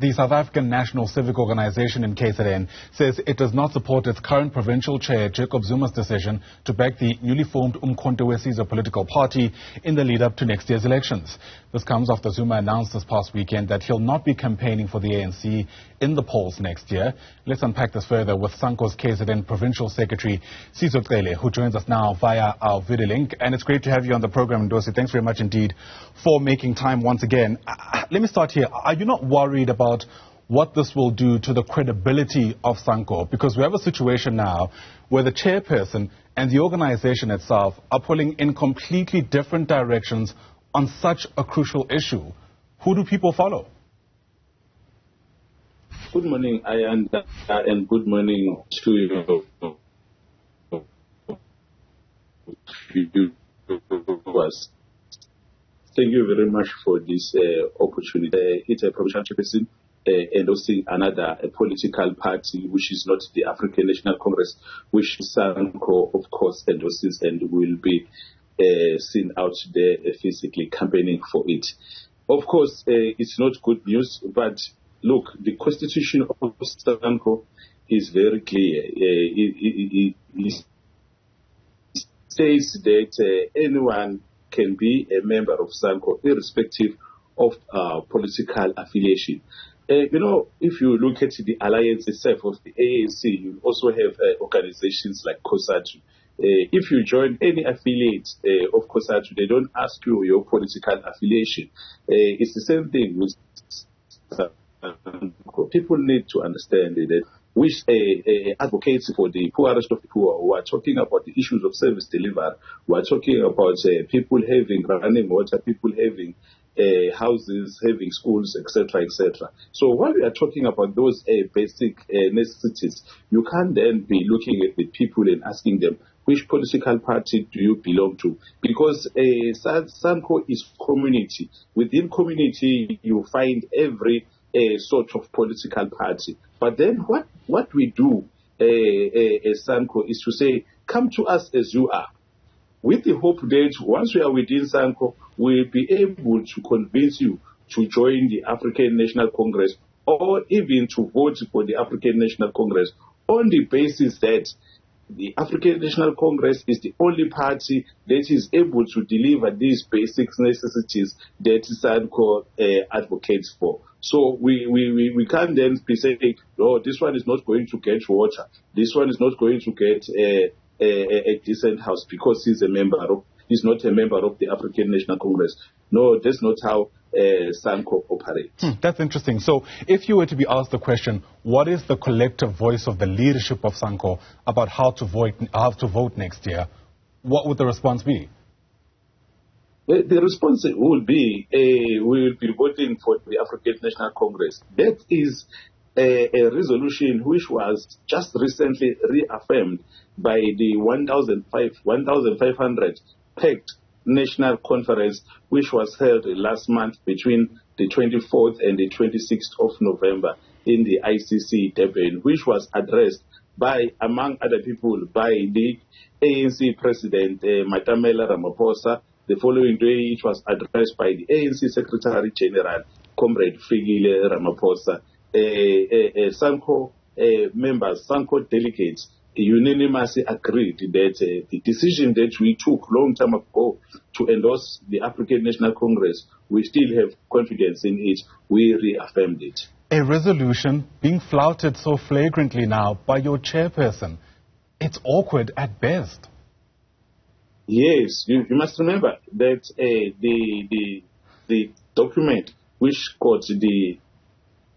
The South African National Civic Organisation in KZN says it does not support its current provincial chair, Jacob Zuma's decision to back the newly formed Umkonto Wesizwe political party in the lead-up to next year's elections. This comes after Zuma announced this past weekend that he'll not be campaigning for the ANC in the polls next year. Let's unpack this further with SANCO's KZN Provincial Secretary, Sizwe Cele, who joins us now via our video link. And it's great to have you on the program, Ndosi. Thanks very much indeed for making time once again. Let me start here. Are you not worried about what this will do to the credibility of SANCO? Because we have a situation now where the chairperson and the organization itself are pulling in completely different directions on such a crucial issue. Who do people follow? Good morning, Ayanda, and good morning to you. Thank you very much for this opportunity. It's a provincial chairperson endorsing another political party, which is not the African National Congress, which SANCO, of course, endorses and will be seen out there physically campaigning for it. Of course, it's not good news, but look, the constitution of SANCO is very clear. It states that anyone can be a member of SANCO irrespective of political affiliation. If you look at the alliance itself of the ANC, you also have organizations like COSATU. If you join any affiliate of COSATU, they don't ask you your political affiliation. It's the same thing with SANCO. People need to understand that which advocates for the poorest of the poor, who are talking about the issues of service delivery, who are talking about people having running water, people having houses, having schools, etc., etc. So while we are talking about those basic necessities, you can't then be looking at the people and asking them, which political party do you belong to? Because SANCO is community. Within community, you find every sort of political party. But then what we do as SANCO is to say, come to us as you are, with the hope that once we are within SANCO, we'll be able to convince you to join the African National Congress or even to vote for the African National Congress on the basis that the African National Congress is the only party that is able to deliver these basic necessities that SANCO advocates for. So we can't then be saying, oh, this one is not going to get water, this one is not going to get a decent house because he's not a member of the African National Congress. No, that's not how SANCO operates. That's interesting. So if you were to be asked the question, what is the collective voice of the leadership of SANCO about how to vote next year, what would the response be? The response will be, we will be voting for the African National Congress. That is a resolution which was just recently reaffirmed by the 1,500 packed national conference, which was held last month between the 24th and the 26th of November in the ICC Durban, which was addressed by, among other people, by the ANC President Matamela Ramaphosa. The following day, it was addressed by the ANC Secretary General, Comrade Fikile Ramaphosa. SANCO members, SANCO delegates, unanimously agreed that the decision that we took long time ago to endorse the African National Congress, we still have confidence in it. We reaffirmed it. A resolution being flouted so flagrantly now by your chairperson. It's awkward at best. Yes, you must remember that the document which got the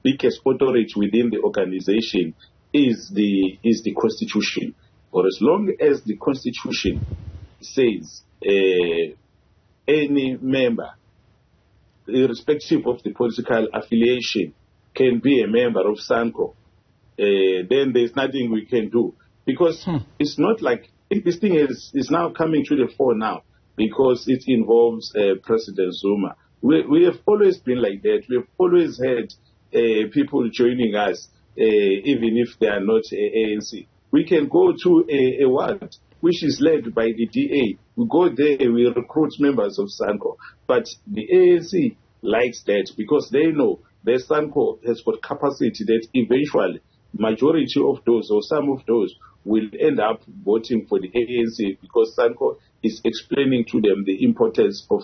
biggest authority within the organization is the Constitution. For as long as the Constitution says any member, irrespective of the political affiliation, can be a member of SANCO, then there's nothing we can do. Because it's not like this thing is now coming to the fore now because it involves President Zuma. We have always been like that. We have always had people joining us, even if they are not ANC. We can go to a ward which is led by the DA. We go there, we recruit members of SANCO. But the ANC likes that because they know the SANCO has got capacity that eventually majority of those or some of those will end up voting for the ANC, because SANCO is explaining to them the importance of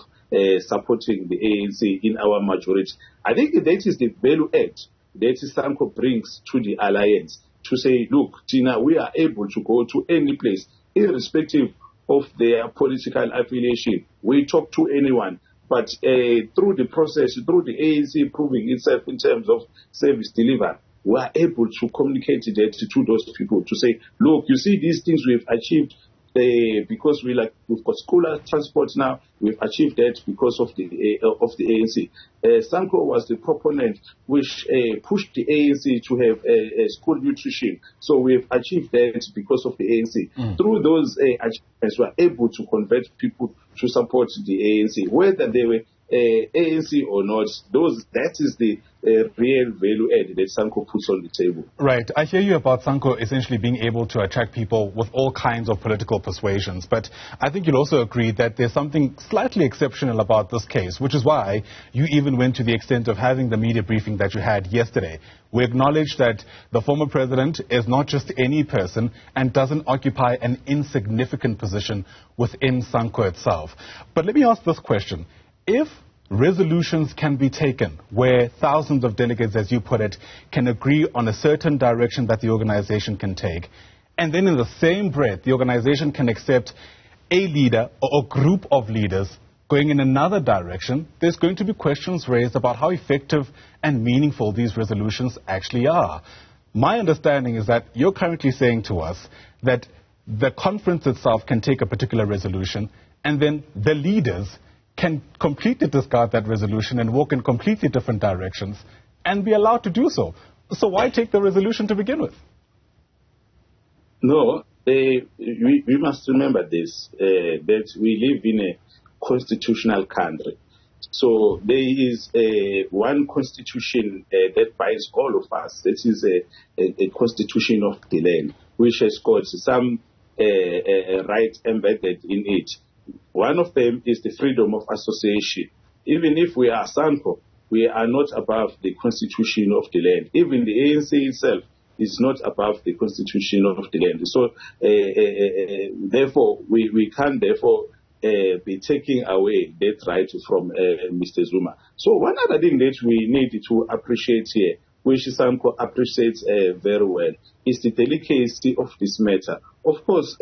supporting the ANC in our majority. I think that is the value add that SANCO brings to the alliance, to say, look, Tina, we are able to go to any place, irrespective of their political affiliation. We talk to anyone. But through the process, through the ANC proving itself in terms of service delivery, we are able to communicate that to those people, to say, look, you see these things we've achieved because we've got school transport now. We've achieved that because of the ANC. SANCO was the proponent which pushed the ANC to have school nutrition. So we've achieved that because of the ANC. Through those achievements, we are able to convert people to support the ANC, whether they were ANC or not. That is the real value add that SANCO puts on the table. Right. I hear you about SANCO essentially being able to attract people with all kinds of political persuasions, but I think you'll also agree that there's something slightly exceptional about this case, which is why you even went to the extent of having the media briefing that you had yesterday. We acknowledge that the former president is not just any person and doesn't occupy an insignificant position within SANCO itself. But let me ask this question. If resolutions can be taken where thousands of delegates, as you put it, can agree on a certain direction that the organization can take, and then in the same breath, the organization can accept a leader or a group of leaders going in another direction, there's going to be questions raised about how effective and meaningful these resolutions actually are. My understanding is that you're currently saying to us that the conference itself can take a particular resolution, and then the leaders can completely discard that resolution and walk in completely different directions and be allowed to do so. So why take the resolution to begin with? No, we must remember this, that we live in a constitutional country. So there is one constitution that binds all of us. That is a constitution of the land, which has got some rights embedded in it. One of them is the freedom of association. Even if we are SANCO, we are not above the constitution of the land. Even the ANC itself is not above the constitution of the land. So, therefore, we can't be taking away that right from Mr. Zuma. So one other thing that we need to appreciate here, which SANCO appreciates very well, is the delicacy of this matter. Of course,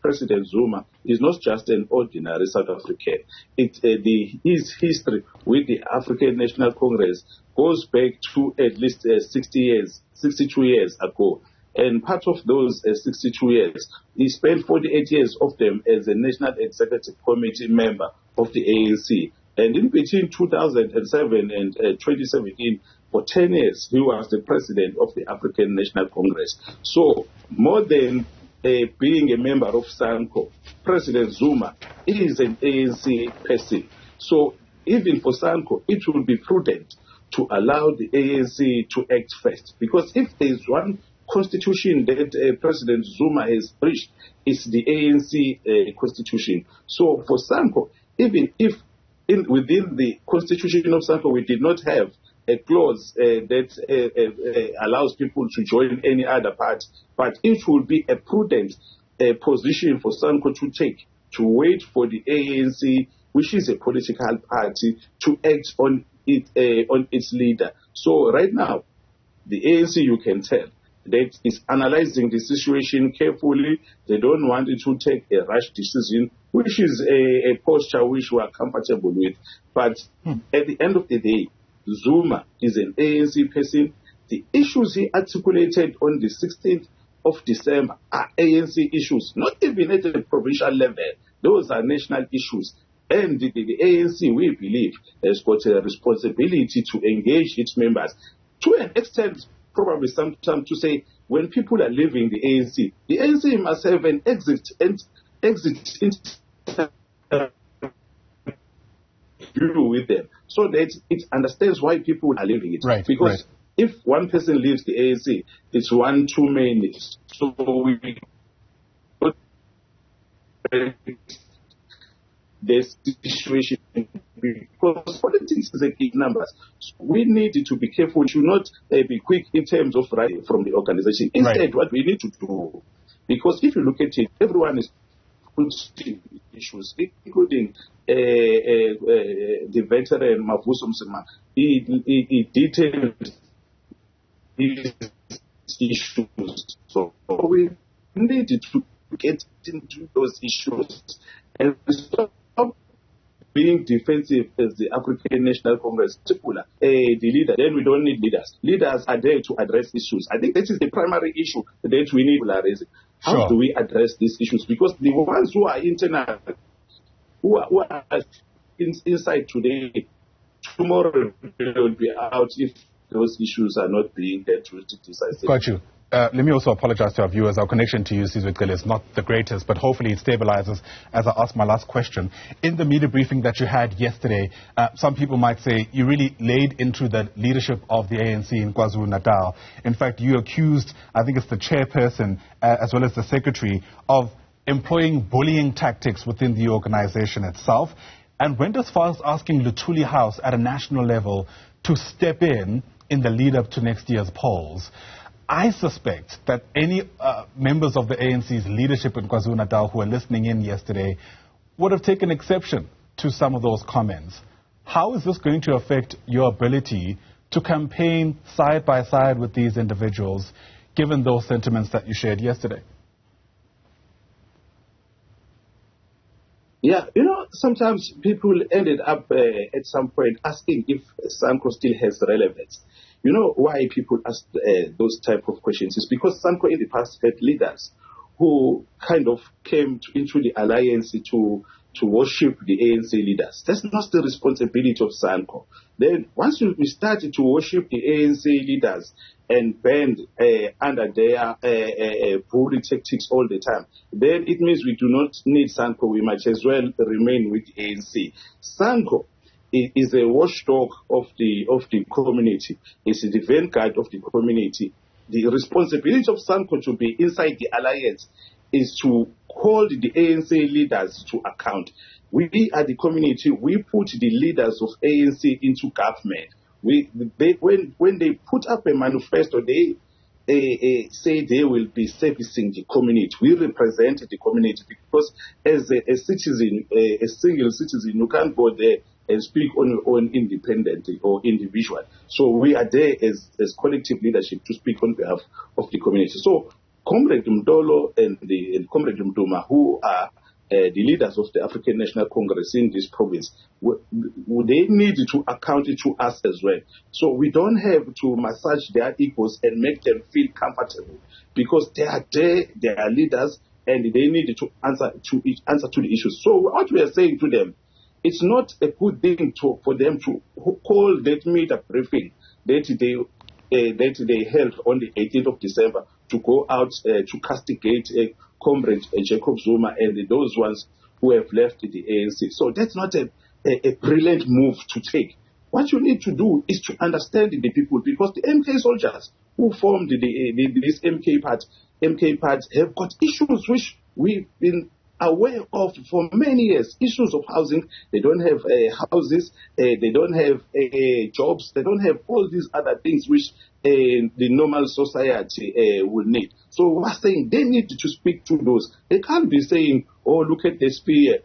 President Zuma is not just an ordinary South African. His history with the African National Congress goes back to at least 62 years ago. And part of those 62 years, he spent 48 years of them as a National Executive Committee member of the ANC. And in between 2007 and 2017, for 10 years, he was the president of the African National Congress. So, more than being a member of SANCO, President Zuma is an ANC person. So, even for SANCO, it will be prudent to allow the ANC to act first. Because if there is one constitution that President Zuma has breached, it's the ANC constitution. So, for SANCO, even if within the constitution of SANCO we did not have a clause that allows people to join any other party, but it will be a prudent position for SANCO to take, to wait for the ANC, which is a political party, to act on its leader. So right now, the ANC, you can tell, that is analyzing the situation carefully. They don't want it to take a rash decision, which is a posture which we are comfortable with. But at the end of the day, Zuma is an ANC person. The issues he articulated on the 16th of December are ANC issues, not even at the provincial level. Those are national issues. And the ANC, we believe, has got a responsibility to engage its members to an extent, probably sometimes, to say when people are leaving the ANC must have an exit with them, so that it understands why people are leaving it. Right, because if one person leaves the ANC, it's one too many. So we this situation, because politics is a big numbers. So we need to be careful, to not be quick in terms of running from the organization. Instead, what we need to do, because if you look at it, everyone is putting issues, including the veteran Mavuso Msima. He detailed these issues. So we need to get into those issues and stop being defensive as the African National Congress, the leader. Then we don't need leaders. Leaders are there to address issues. I think that is the primary issue that we need to raise. How do we address these issues? Because the ones who are internal, who are inside today, tomorrow will be out if those issues are not being dealt with decisively. Got you. Let me also apologize to our viewers. Our connection to you, Sizwe Cele, is not the greatest, but hopefully it stabilizes as I ask my last question. In the media briefing that you had yesterday, some people might say you really laid into the leadership of the ANC in KwaZulu-Natal. In fact, you accused, I think it's the chairperson, as well as the secretary, of employing bullying tactics within the organization itself, and went as far as asking Luthuli House at a national level to step in the lead-up to next year's polls. I suspect that any members of the ANC's leadership in KwaZulu-Natal who were listening in yesterday would have taken exception to some of those comments. How is this going to affect your ability to campaign side by side with these individuals, given those sentiments that you shared yesterday? Yeah, sometimes people ended up at some point asking if SANCO still has relevance. You know why people ask those type of questions is because SANCO in the past had leaders who kind of came into the alliance to worship the ANC leaders. That's not the responsibility of SANCO. Then once we started to worship the ANC leaders and bend under their bully tactics all the time, then it means we do not need SANCO. We might as well remain with the ANC. SANCO is a watchdog of the community. It's the vanguard of the community. The responsibility of SANCO to be inside the alliance is to hold the ANC leaders to account. We are the community. We put the leaders of ANC into government. When they put up a manifesto, they say they will be servicing the community. We represent the community because as a citizen, a single citizen, you can't go there and speak on your own independently or individual. So we are there as collective leadership to speak on behalf of the community. So Comrade Mdolo and Comrade Mduma, who are the leaders of the African National Congress in this province, they need to account to us as well. So we don't have to massage their egos and make them feel comfortable because they are there, they are leaders, and they need to answer to the issues. So what we are saying to them, it's not a good thing for them to call that media briefing that they held on the 18th of December to go out to castigate Comrade Jacob Zuma and those ones who have left the ANC. So that's not a brilliant move to take. What you need to do is to understand the people, because the MK soldiers who formed this MK party have got issues which we've been aware of for many years. Issues of housing. They don't have houses, they don't have jobs, they don't have all these other things which the normal society will need. So we're saying they need to speak to those. They can't be saying, oh, look at the spear,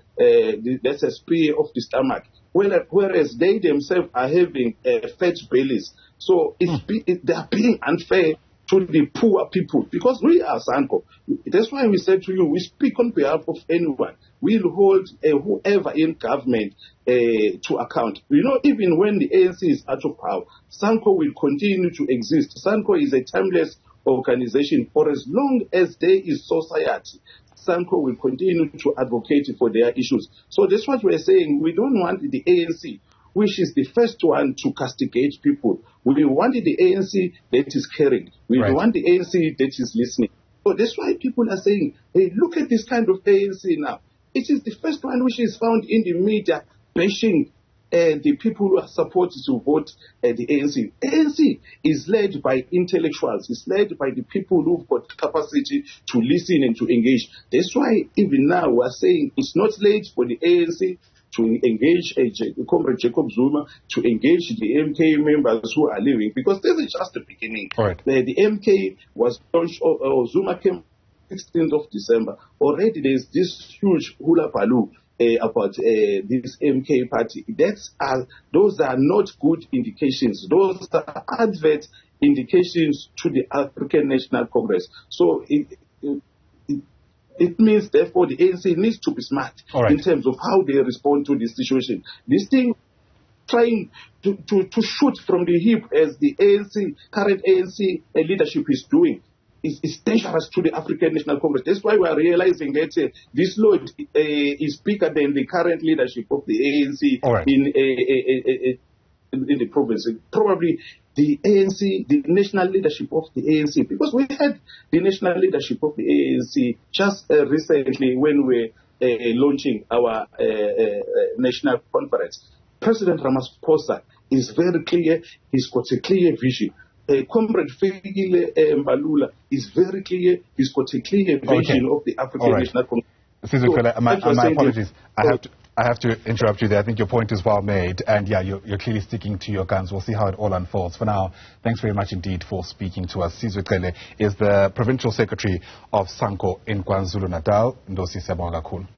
that's a spear of the stomach. Whereas they themselves are having fat bellies. So they are being unfair to the poor people, because we are SANCO. That's why we said to you, we speak on behalf of anyone. We'll hold whoever in government to account. Even when the ANC is out of power, SANCO will continue to exist. SANCO is a timeless organization. For as long as there is society, SANCO will continue to advocate for their issues. So that's what we're saying. We don't want the ANC, which is the first one to castigate people. We want the ANC that is caring. We want the ANC that is listening. So that's why people are saying, hey, look at this kind of ANC now. It is the first one which is found in the media bashing the people who are supported to vote the ANC. ANC is led by intellectuals. It's led by the people who've got capacity to listen and to engage. That's why even now we're saying it's not late for the ANC to engage Comrade Jacob Zuma, to engage the MK members who are leaving, because this is just the beginning. Right. The MK was launched, Zuma came 16th of December. Already there's this huge hula baloo about this MK party. Those are not good indications. Those are adverse indications to the African National Congress. So it means, therefore, the ANC needs to be smart in terms of how they respond to this situation. This thing, trying to shoot from the hip as the current ANC leadership is doing, is dangerous to the African National Congress. That's why we are realizing that this load is bigger than the current leadership of the ANC in the province. Probably the ANC, the national leadership of the ANC, because we had the national leadership of the ANC just recently when we were launching our national conference. President Ramaphosa is very clear. He's got a clear vision. Comrade Fikile Mbalula is very clear. He's got a clear vision of the African National Congress. Sizwe Cele, my apologies. I have to interrupt you there. I think your point is well made, and yeah, you're clearly sticking to your guns. We'll see how it all unfolds. For now, thanks very much indeed for speaking to us. Sizwe Cele is the Provincial Secretary of SANCO in KwaZulu-Natal. Ndosi siyabonga kakhulu.